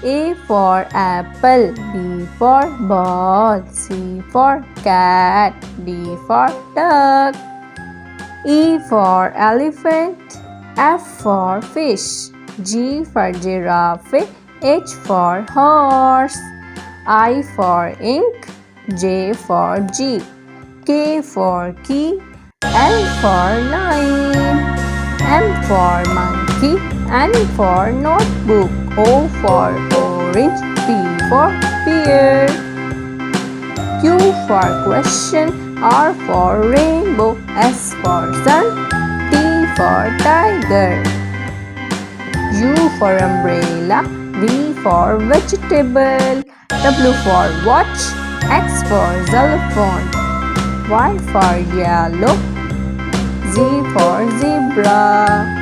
A for apple, B for ball, C for cat, D for duck. E for elephant, F for fish, G for giraffe, H for horse. I for ink, J for jeep, K for key, L for line, M for monkey, N for notebook, O for orange, P for pear. Q for question, R for rainbow, S for sun, T for tiger. U for umbrella, V for vegetable, W for watch, X for xylophone, Y for yellow, Z for zebra.